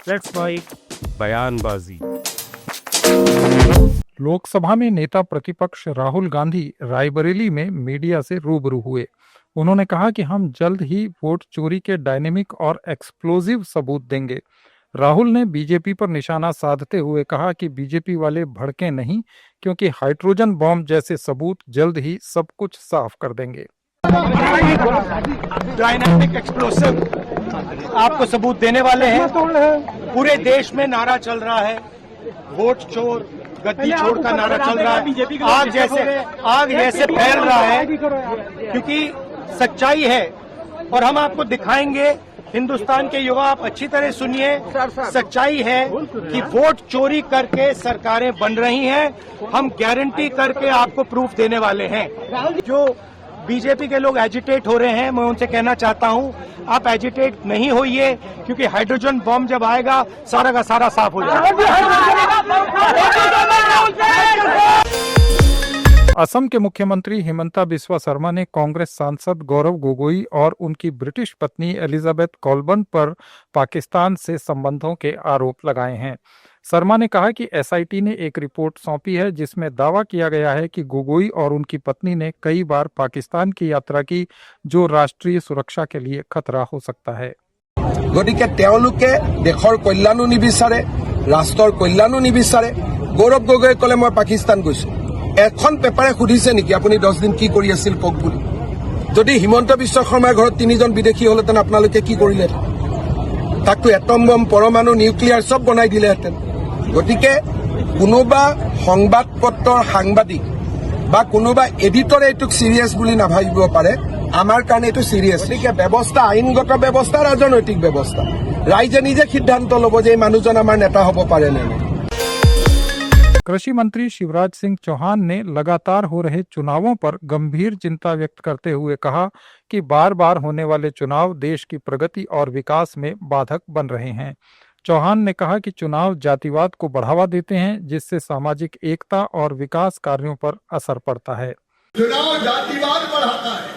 Let's fight बयानबाजी। लोकसभा में नेता प्रतिपक्ष राहुल गांधी रायबरेली में मीडिया से रूबरू हुए। उन्होंने कहा कि हम जल्द ही वोट चोरी के डायनेमिक और एक्सप्लोजिव सबूत देंगे। राहुल ने बीजेपी पर निशाना साधते हुए कहा कि बीजेपी वाले भड़के नहीं, क्योंकि हाइड्रोजन बॉम्ब जैसे सबूत जल्द ही सब कुछ साफ कर देंगे। डायनामिक एक्सप्लोसिव आपको सबूत देने वाले हैं। पूरे देश में नारा चल रहा है, वोट चोर गद्दी छोड़ का नारा चल रहा है, आग जैसे फैल रहा है, क्योंकि सच्चाई है। और हम आपको दिखाएंगे, हिंदुस्तान के युवा आप अच्छी तरह सुनिए, सच्चाई है कि वोट चोरी करके सरकारें बन रही हैं। हम गारंटी करके आपको प्रूफ देने वाले हैं। जो बीजेपी के लोग एजिटेट हो रहे हैं, मैं उनसे कहना चाहता हूं, आप एजिटेट नहीं होइए, क्योंकि हाइड्रोजन बॉम्ब जब आएगा सारा का सारा साफ हो जाएगा। असम के मुख्यमंत्री हिमंता बिस्वा शर्मा ने कांग्रेस सांसद गौरव गोगोई और उनकी ब्रिटिश पत्नी एलिजाबेथ कॉलबर्न पर पाकिस्तान से संबंधों के आरोप लगाए हैं। शर्मा ने कहा कि एसआईटी ने एक रिपोर्ट सौंपी है जिसमें दावा किया गया है कि गोगोई और उनकी पत्नी ने कई बार पाकिस्तान की यात्रा की, जो राष्ट्रीय सुरक्षा के लिए खतरा हो सकता है। গতিকে তেওঁলোকে দেশৰ কল্যাণো নিবিচাৰে, ৰাষ্ট্ৰৰ কল্যাণো নিবিচাৰে। গৌৰৱ গগৈয়ে ক'লে মই পাকিস্তান গৈছো। এখন পেপাৰে সুধিছে নেকি আপুনি 10 দিন কি কৰি আছিল কওক বুলি? যদি হিমন্ত বিশ্ব শৰ্মাৰ ঘৰত 3জন বিদেশী হলহেঁতেন আপোনালোকে কি কৰিলে? তাকতো এটম বম, পৰমাণু, নিউক্লিয়াৰ সব বনাই দিলেহেঁতেন। গতিকে কোনোবা সংবাদ পত্ৰৰ সাংবাদিক বা কোনোবা এডিটৰে এইটোক সিৰিয়াছ বুলি নাভাবিব পাৰে। আমাৰ কাৰণে এইটো সিৰিয়াছ। গতিকে ব্যৱস্থা, আইনগত ব্যৱস্থা, ৰাজনৈতিক ব্যৱস্থা, ৰাইজে নিজে সিদ্ধান্ত ল'ব যে এই মানুহজন আমাৰ নেতা হ'ব পাৰে নে নাই। कृषि मंत्री शिवराज सिंह चौहान ने लगातार हो रहे चुनावों पर गंभीर चिंता व्यक्त करते हुए कहा कि बार बार होने वाले चुनाव देश की प्रगति और विकास में बाधक बन रहे हैं। चौहान ने कहा कि चुनाव जातिवाद को बढ़ावा देते हैं, जिससे सामाजिक एकता और विकास कार्यों पर असर पड़ता है। चुनाव जातिवाद बढ़ाता है,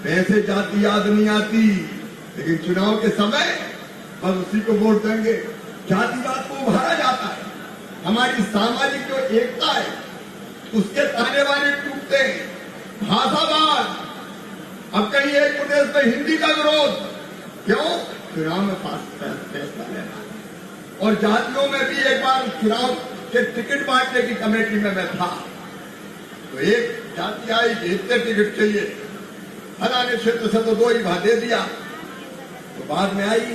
वैसे जाति याद नहीं आती, लेकिन चुनाव के समय बस उसी को वोट देंगे। जातिवाद को उभारा जाता है, हमारी सामाजिक जो एकता है उसके ताने बाने टूटते हैं। भाषावाद, अब कहीं एक प्रदेश में हिंदी का विरोध, क्यों? चुनाव में फैसला लेना। और जातियों में भी एक बार चुनाव के टिकट बांटने की कमेटी में मैं था, तो एक जाति आई कि इतने टिकट चाहिए, फलाने क्षेत्र से तो 2 ही दे दिया। तो बाद में आई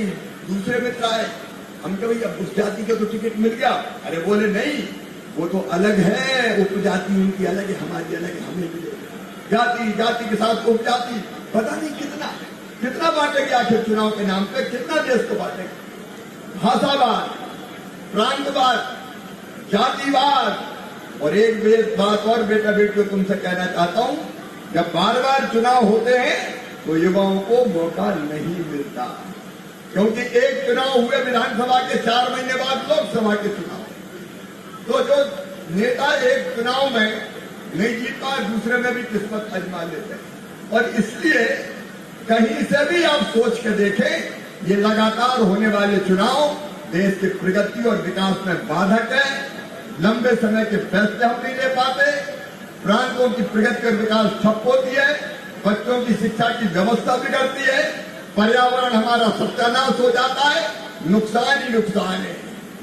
दूसरे मित्र आए, हम कहे भैया उस जाति का तो टिकट मिल गया। अरे बोले नहीं, वो तो अलग है, उपजाति उनकी अलग है, हमारी अलग है, हमें मिलेगा। जाति जाति के साथ उपजाति, पता नहीं कितना कितना बांटेंगे आखिर चुनाव के नाम पे, कितना देश को बांटेंगे। भाषावाद, प्रांतवाद, जातिवाद। और एक बात और बेटा बेटियों तुमसे कहना चाहता हूं, जब बार बार चुनाव होते हैं तो युवाओं को मौका नहीं मिलता, क्योंकि एक चुनाव हुए विधानसभा के 4 महीने बाद लोकसभा के चुनाव, तो जो नेता एक चुनाव में नहीं जीत पाए दूसरे में भी किस्मत आजमा लेते हैं। और इसलिए कहीं से भी आप सोच के देखें, ये लगातार होने वाले चुनाव देश की प्रगति और विकास में बाधक है। लंबे समय के फैसले हम नहीं ले पाते, प्रांतों की प्रगति और विकास ठप होती है, बच्चों की शिक्षा की व्यवस्था बिगड़ती है, पर्यावरण हमारा सत्यानाश हो जाता है, नुकसान ही नुकसान है।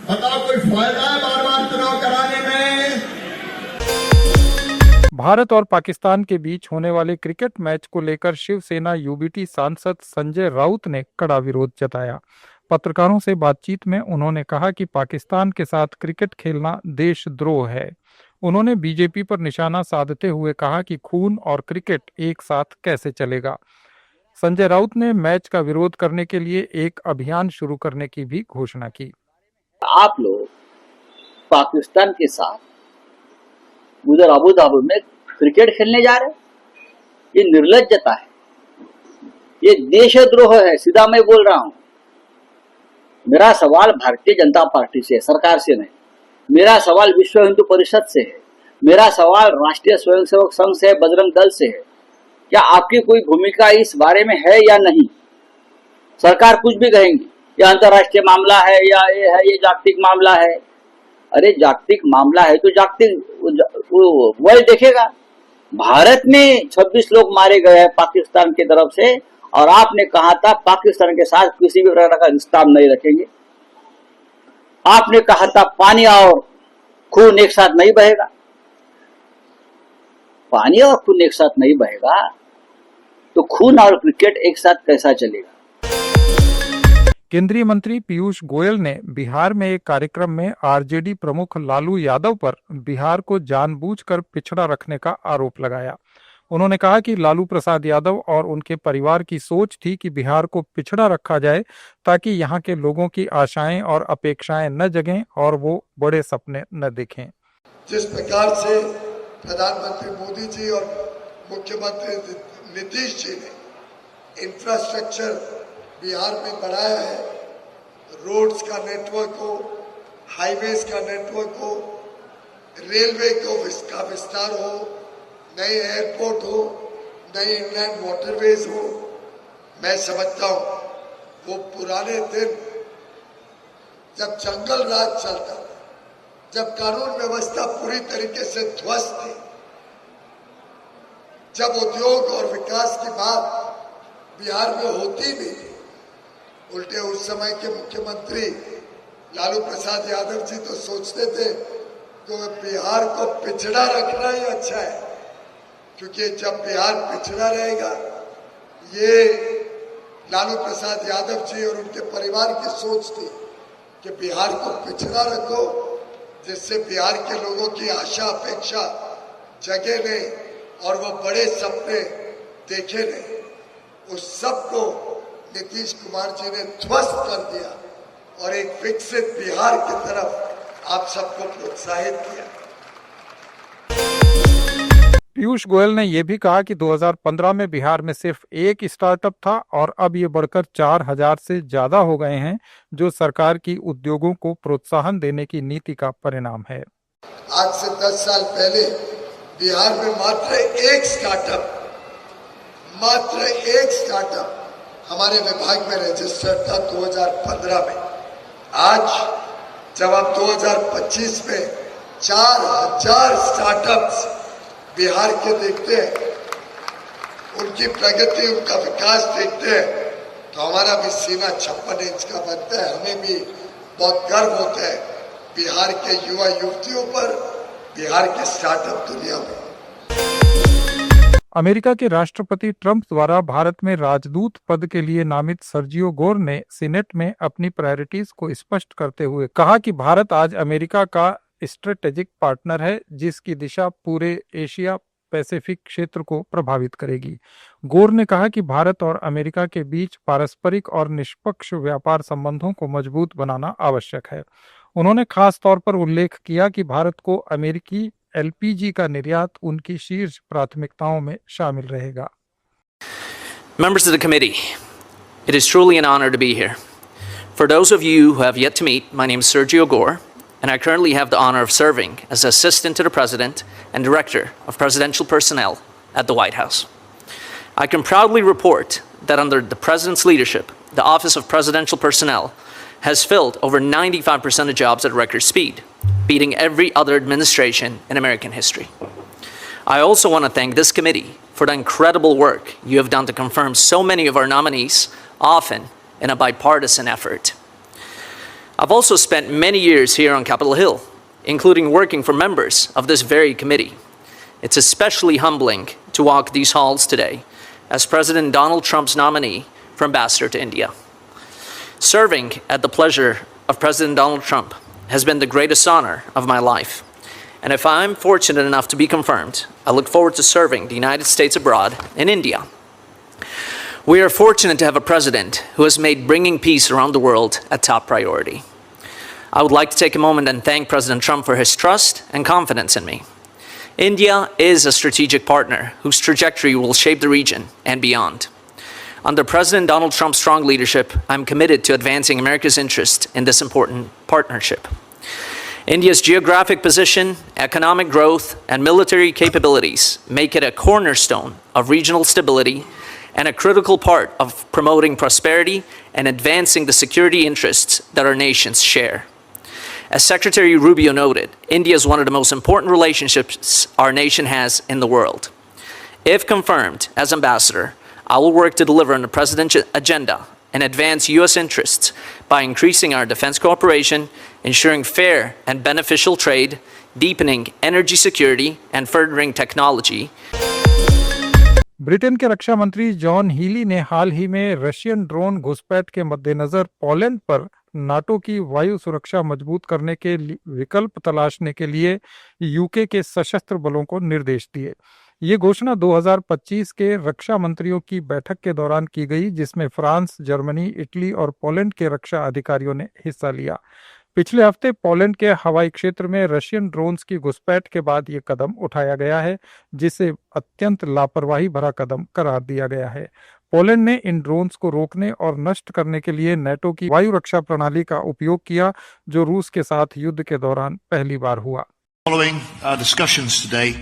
बताओ कोई फायदा है बार बार चुनाव कराने में? भारत और पाकिस्तान के बीच होने वाले क्रिकेट मैच को लेकर शिवसेना यूबीटी सांसद संजय राउत ने कड़ा विरोध जताया। पत्रकारों से बातचीत में उन्होंने कहा कि पाकिस्तान के साथ क्रिकेट खेलना देशद्रोह है। उन्होंने बीजेपी पर निशाना साधते हुए कहा कि खून और क्रिकेट एक साथ कैसे चलेगा। संजय राउत ने मैच का विरोध करने के लिए एक अभियान शुरू करने की भी घोषणा की। आप लोग पाकिस्तान के साथ उधर अबू धाबी में क्रिकेट खेलने जा रहे हैं, ये निर्लज्जता है, ये देशद्रोह है। सीधा मैं बोल रहा हूं। मेरा सवाल भारतीय जनता पार्टी से, सरकार से नहीं। मेरा सवाल विश्व हिंदू परिषद से है, मेरा सवाल राष्ट्रीय स्वयंसेवक संघ से है, बजरंग दल से है। क्या आपकी कोई भूमिका इस बारे में है या नहीं? सरकार कुछ भी कहेंगी, या अंतर्राष्ट्रीय मामला है या ये जागतिक मामला है। अरे जागतिक मामला है तो जागतिक वर्ल्ड देखेगा। भारत में 26 लोग मारे गए हैं पाकिस्तान की तरफ से, और आपने कहा था पाकिस्तान के साथ किसी भी प्रकार का रिश्ता हम नहीं रखेंगे। आपने कहा था पानी और खून एक साथ नहीं बहेगा। पानी और खून एक साथ नहीं बहेगा तो खून और क्रिकेट एक साथ कैसा चलेगा? केंद्रीय मंत्री पीयूष गोयल ने बिहार में एक कार्यक्रम में आरजेडी प्रमुख लालू यादव पर बिहार को जानबूझकर पिछड़ा रखने का आरोप लगाया। उन्होंने कहा कि लालू प्रसाद यादव और उनके परिवार की सोच थी कि बिहार को पिछड़ा रखा जाए ताकि यहाँ के लोगों की आशाएं और अपेक्षाएं न जगें और वो बड़े सपने न देखें। जिस प्रकार से प्रधानमंत्री मोदी जी और मुख्यमंत्री नीतीश जी ने इंफ्रास्ट्रक्चर बिहार में बढ़ाया है, रोड्स का नेटवर्क हो, हाईवेज का नेटवर्क हो, रेलवे का विस्तार हो, नए एयरपोर्ट हो, नए इंलैंड वाटरवेज हो, मैं समझता हूं वो पुराने दिन जब जंगल राज चलता, जब कानून व्यवस्था पूरी तरीके से ध्वस्त थी, जब उद्योग और विकास की बात बिहार में होती भी थी, उल्टे उस समय के मुख्यमंत्री लालू प्रसाद यादव जी तो सोचते थे कि बिहार को पिछड़ा रखना ही अच्छा है, क्योंकि जब बिहार पिछड़ा रहेगा, ये लालू प्रसाद यादव जी और उनके परिवार की सोच थी कि बिहार को पिछड़ा रखो, जिससे बिहार के लोगों की आशा अपेक्षा जगे नहीं और वो बड़े सपने देखे नहीं। उस सब को नीतीश कुमार जी ने ध्वस्त कर दिया और एक विकसित बिहार की तरफ आप सबको प्रोत्साहित किया। पीयूष गोयल ने यह भी कहा कि 2015 में बिहार में सिर्फ एक स्टार्टअप था और अब ये बढ़कर 4000 से ज्यादा हो गए हैं, जो सरकार की उद्योगों को प्रोत्साहन देने की नीति का परिणाम है। आज से 10 साल पहले बिहार में मात्र एक स्टार्टअप हमारे विभाग में रजिस्टर्ड था 2015 में। आज जब आप 2025 में 4000 स्टार्टअप्स बिहार के देखते हैं, उनकी प्रगति, उनका विकास देखते हैं, तो हमारा भी सीना 56 इंच का बनता है। हमें भी बहुत गर्व होता है बिहार के युवा युवतियों पर, बिहार के स्टार्टअप दुनिया में। अमेरिका के राष्ट्रपति ट्रंप द्वारा भारत में राजदूत पद के लिए नामित सर्जियो गोर ने सीनेट में अपनी प्रायोरिटीज को स्पष्ट करते हुए कहा कि भारत आज अमेरिका का स्ट्रेटेजिक पार्टनर है, जिसकी दिशा पूरे एशिया पैसिफिक क्षेत्र को प्रभावित करेगी। गोर ने कहा कि भारत और अमेरिका के बीच पारस्परिक और निष्पक्ष व्यापार संबंधों को मजबूत बनाना आवश्यक है। उन्होंने खास तौर पर उल्लेख किया कि भारत को अमेरिकी एलपीजी का निर्यात उनकी शीर्ष प्राथमिकताओं में शामिल रहेगा। Members of the committee, it is truly an honor to be here. For those of you who have yet to meet, my name is Sergio Gore, and I currently have the honor of serving as Assistant to the President and Director of Presidential Personnel at the White House. I can proudly report that under the President's leadership, the Office of Presidential Personnel has filled over 95% of jobs at record speed, beating every other administration in American history. I also want to thank this committee for the incredible work you have done to confirm so many of our nominees, often in a bipartisan effort. I've also spent many years here on Capitol Hill, including working for members of this very committee. It's especially humbling to walk these halls today as President Donald Trump's nominee for Ambassador to India. Serving at the pleasure of President Donald Trump has been the greatest honor of my life. And if I'm fortunate enough to be confirmed, I look forward to serving the United States abroad in India. We are fortunate to have a president who has made bringing peace around the world a top priority. I would like to take a moment and thank President Trump for his trust and confidence in me. India is a strategic partner whose trajectory will shape the region and beyond. Under President Donald Trump's strong leadership, I'm committed to advancing America's interest in this important partnership. India's geographic position, economic growth, and military capabilities make it a cornerstone of regional stability and a critical part of promoting prosperity and advancing the security interests that our nations share. As Secretary Rubio noted, India is one of the most important relationships our nation has in the world. If confirmed as ambassador, I will work to deliver on the President's agenda and advance U.S. interests by increasing our defense cooperation, ensuring fair and beneficial trade, deepening energy security, and furthering technology. Britain के रक्षा मंत्री John Healy ने हाल ही में Russian drone घुसपैठ के मद्देनजर Poland पर NATO की वायु सुरक्षा मजबूत करने के विकल्प तलाशने के लिए यूके के सशस्त्र बलों को निर्देश दिए। ये घोषणा 2025 के रक्षा मंत्रियों की बैठक के दौरान की गई, जिसमें फ्रांस, जर्मनी, इटली और पोलैंड के रक्षा अधिकारियों ने हिस्सा लिया। पिछले हफ्ते पोलैंड के हवाई क्षेत्र में रशियन ड्रोन्स की घुसपैठ के बाद ये कदम उठाया गया है, जिसे अत्यंत लापरवाही भरा कदम करार दिया गया है। पोलैंड ने इन ड्रोन्स को रोकने और नष्ट करने के लिए नेटो की वायु रक्षा प्रणाली का उपयोग किया, जो रूस के साथ युद्ध के दौरान पहली बार हुआ। Following our discussions today,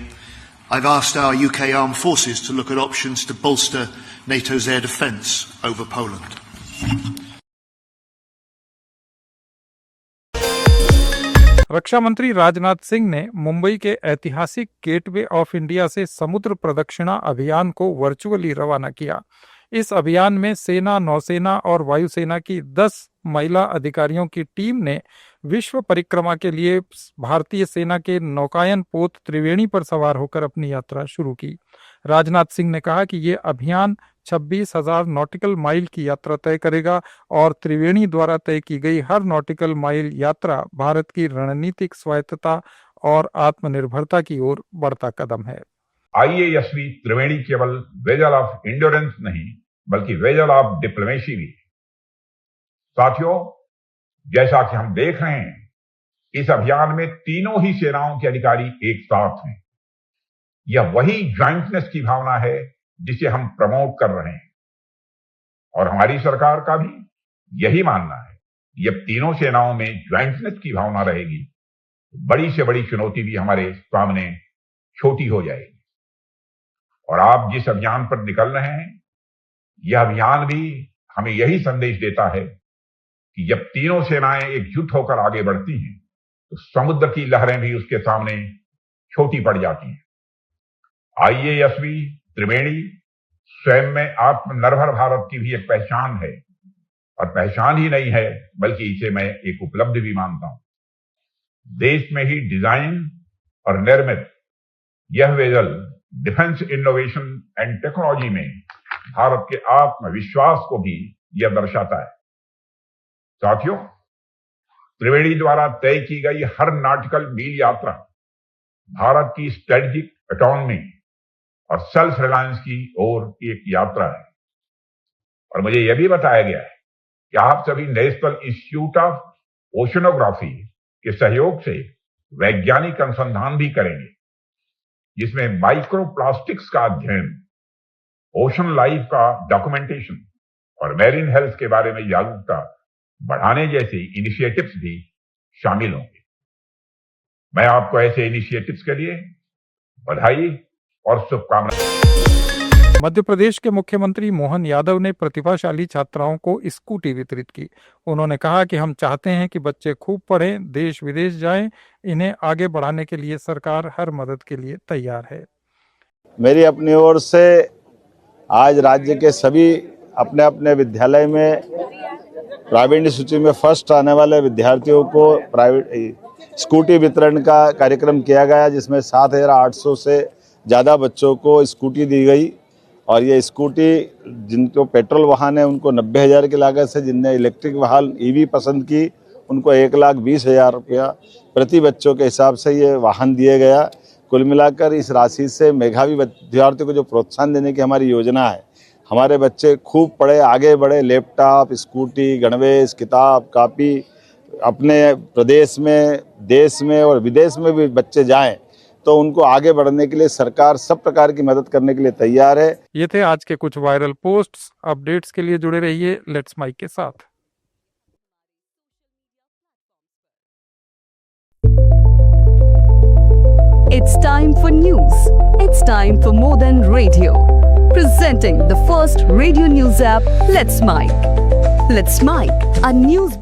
I've asked our UK armed forces to look at options to bolster NATO's air defence over Poland. रक्षा मंत्री राजनाथ सिंह ने मुंबई के ऐतिहासिक गेटवे ऑफ इंडिया से समुद्र प्रदक्षिणा अभियान को वर्चुअली रवाना किया। इस अभियान में सेना, नौसेना और वायुसेना की 10 महिला अधिकारियों की टीम ने विश्व परिक्रमा के लिए भारतीय सेना के नौकायन पोत त्रिवेणी पर सवार होकर अपनी यात्रा शुरू की। राजनाथ सिंह ने कहा कि ये अभियान 26,000 नॉटिकल माइल की यात्रा तय करेगा और त्रिवेणी द्वारा तय की गई हर नॉटिकल माइल यात्रा भारत की रणनीतिक स्वायत्तता और आत्मनिर्भरता की ओर बढ़ता कदम है। IASV त्रिवेणी केवल वेजल ऑफ इंड्योरेंस नहीं, बल्कि वेजल ऑफ डिप्लोमेसी भी। साथियों, जैसा कि हम देख रहे हैं, इस अभियान में तीनों ही सेनाओं के अधिकारी एक साथ हैं। यह वही ज्वाइंटनेस की भावना है जिसे हम प्रमोट कर रहे हैं, और हमारी सरकार का भी यही मानना है। जब तीनों सेनाओं में ज्वाइंटनेस की भावना रहेगी, बड़ी से बड़ी चुनौती भी हमारे सामने छोटी हो जाएगी। और आप जिस अभियान पर निकल रहे हैं, यह अभियान भी हमें यही संदेश देता है कि जब तीनों सेनाएं एकजुट होकर आगे बढ़ती हैं, तो समुद्र की लहरें भी उसके सामने छोटी पड़ जाती हैं। IASV त्रिवेणी स्वयं में आत्मनिर्भर भारत की भी एक पहचान है, और पहचान ही नहीं है, बल्कि इसे मैं एक उपलब्धि भी मानता हूं। देश में ही डिजाइन और निर्मित यह vessel defence innovation and technology में भारत के आत्मविश्वास को भी यह दर्शाता है। साथियों, त्रिवेणी द्वारा तय की गई हर नॉटिकल मील यात्रा भारत की स्ट्रेटेजिक ऑटोनॉमी और सेल्फ रिलायंस की ओर एक यात्रा है। और मुझे यह भी बताया गया है कि आप सभी नेशनल इंस्टीट्यूट ऑफ ओशनोग्राफी के सहयोग से वैज्ञानिक अनुसंधान भी करेंगे, जिसमें माइक्रोप्लास्टिक्स का अध्ययन, ओशन लाइफ का डॉक्यूमेंटेशन और मैरीन हेल्थ के बारे में जागरूकता बढ़ाने जैसे इनिशिएटिव्स भी शामिल होंगे। मैं आपको ऐसे इनिशिएटिव्स के लिए बधाई और शुभकामनाएं। मध्य प्रदेश के मुख्यमंत्री मोहन यादव ने प्रतिभाशाली छात्राओं को स्कूटी वितरित की। उन्होंने कहा कि हम चाहते हैं कि बच्चे खूब पढ़ें, देश विदेश जाएं। इन्हें आगे बढ़ाने के लिए सरकार हर मदद के लिए तैयार है। मेरी अपनी ओर से आज राज्य के सभी अपने अपने विद्यालय में प्रावीण्य सूची में फर्स्ट आने वाले विद्यार्थियों को प्राइवेट स्कूटी वितरण का कार्यक्रम किया गया, जिसमें 7,800 से ज़्यादा बच्चों को स्कूटी दी गई। और ये स्कूटी जिनको पेट्रोल वाहन है उनको 90,000 की लागत से, जिनने इलेक्ट्रिक वाहन EV पसंद की उनको 1,20,000 रुपया प्रति बच्चों के हिसाब से ये वाहन दिए गया। कुल मिलाकर इस राशि से मेधावी विद्यार्थियों को जो प्रोत्साहन देने की हमारी योजना है, हमारे बच्चे खूब पढ़े, आगे बढ़े, लैपटॉप, स्कूटी, गणवेश, किताब, कापी अपने प्रदेश में, देश में और विदेश में भी बच्चे जाएं, तो उनको आगे बढ़ने के लिए सरकार सब प्रकार की मदद करने के लिए तैयार है। ये थे आज के कुछ वायरल पोस्ट्स। अपडेट्स के लिए जुड़े रहिए लेट्स माइक के साथ। It's time for news. It's time for more than radio. Presenting the first radio news app, Let's Mike. Let's Mike, a news